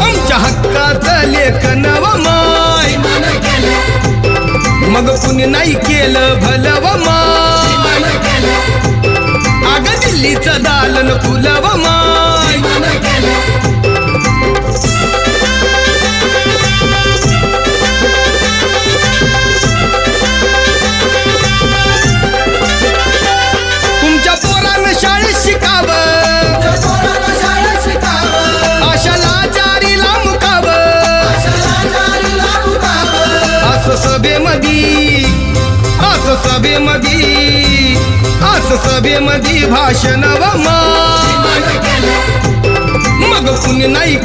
आमच्या हक्काचं लेखन व माय मग कुणी नाही केलं भलं व माय अग दिल्लीचं दालन फुलं व माय तुमच्या पोरानं शाळेत शिकावं आशाला जारीला मुकावं असं सभेमधी भाषण व माय मग कुणी नाही